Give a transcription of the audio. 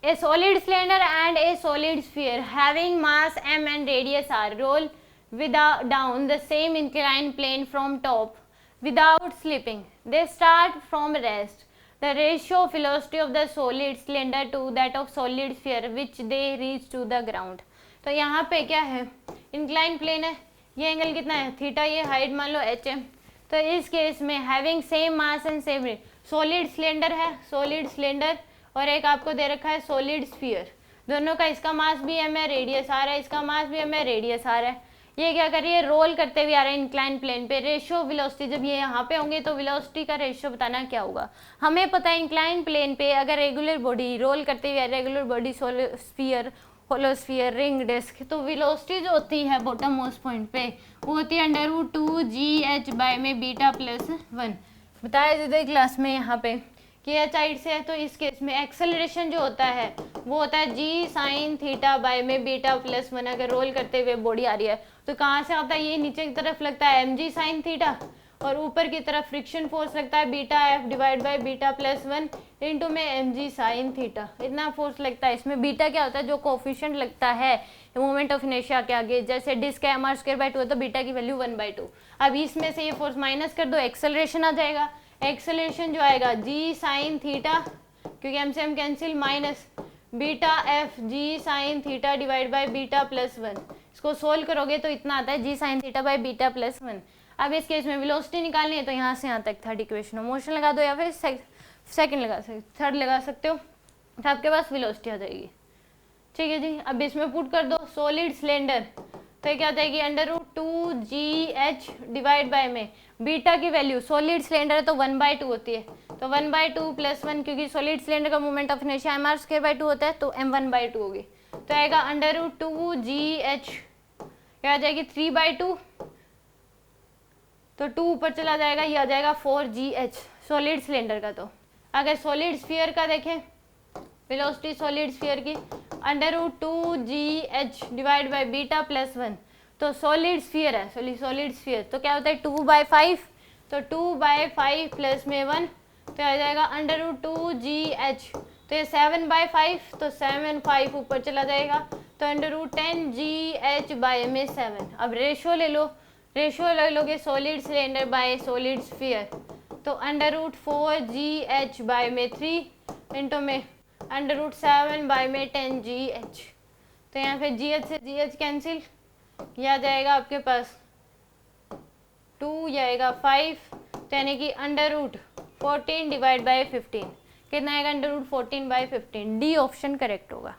A solid cylinder and a solid sphere having mass m and radius r roll without down the same inclined plane from top without slipping. They start from rest. The ratio of velocity of the solid cylinder to that of solid sphere which they reach to the ground. तो यहाँ पे क्या है, incline plane है, ये angle कितना है theta, ये हाइट मान लो एच है. तो इस केस में having same mass and same rate, solid cylinder है, सॉलिड सिलेंडर, और एक आपको दे रखा है सॉलिड स्फीयर. दोनों का इसका मास भी एम है, रेडियस आ रहा है, इसका मास भी एम है, रेडियस आ रहा है. ये क्या कर रही है, रोल करते हुए आ रहा है इंक्लाइन प्लेन पे. रेशियो वेलोसिटी, जब ये यहाँ पे होंगे तो वेलोसिटी का रेशियो बताना क्या होगा. हमें पता है इंक्लाइन प्लेन पे अगर रेगुलर बॉडी रोल करते हुए regular body sphere, hollow sphere, ring disc, तो वेलोसिटी जो होती है बॉटम मोस्ट पॉइंट पे वो होती है √2gh बाय में बीटा प्लस 1. बताया था क्लास में यहाँ पे कि एच हाइट से है, तो इस केस में एक्सेलरेशन जो होता है वो होता है g साइन थीटा बाय में बीटा प्लस 1. अगर रोल करते हुए बॉडी आ रही है तो कहाँ से आता है, ये नीचे की तरफ लगता है mg साइन थीटा, और ऊपर की तरफ फ्रिक्शन फोर्स लगता है beta F divide by beta plus 1 into में mg साइन थीटा. इतना फोर्स लगता है. इसमें बीटा क्या होता है, जो कोफिशिएंट लगता है मोमेंट ऑफ इनर्शिया के आगे, जैसे डिस्क है mr²/2 तो बीटा की वैल्यू 1/2. अब इसमें से ये फोर्स माइनस कर दो, एक्सेलरेशन आ जाएगा. एक्सेलरेशन जो आएगा g साइन थीटा, क्योंकि m से m cancel, minus beta F g sine theta divide by beta plus 1. इसको सोल्व करोगे तो इतना आता है g sine theta by beta plus 1. अब इस केस में वेलोसिटी निकालनी है तो यहाँ से यहाँ तक थर्ड इक्वेशन ऑफ मोशन लगा दो, या फिर सेकंड लगा सकते, थर्ड लगा सकते हो, तो आपके पास वेलोसिटी आ जाएगी. ठीक है जी. अब इसमें पुट कर दो सॉलिड सिलेंडर, तो ये क्या आ जाएगी √2gh डिवाइड बाय में बीटा की वैल्यू, सॉलिड सिलेंडर है तो 1/2 होती है, तो 1/2 प्लस 1, क्योंकि सॉलिड सिलेंडर का मोमेंट ऑफ इनर्शिया mr²/2 होता है, तो m 1/2 होगी. तो आएगा √2gh, क्या आ जाएगी 3/2, तो 2 ऊपर चला जाएगा, ये आ जाएगा 4gh सॉलिड सिलेंडर का. तो अगर सॉलिड स्फीयर का देखें वेलोसिटी सॉलिड स्फीयर की √2gh divide by beta plus 1, तो सॉलिड स्फीयर है, सॉलिड स्फीयर, तो क्या होता है 2/5, तो 2/5 प्लस में 1, तो आ जाएगा √2gh, तो ये 7/5, तो 7 5 ऊपर चला जाएगा, तो √10gh बाय में 7. अब रेशियो ले लो, रेशियो ले लोगे solid cylinder bye solid sphere, तो √4gh बाय में 3 इंटू में √7 बाय में 10gh. तो यहाँ पे gh से gh कैंसिल, यह आ जाएगा आपके पास 2, यह आएगा 5, तो यानी कि √14 डिवाइड बाय 15 कितना आएगा √14/15. डी ऑप्शन करेक्ट होगा.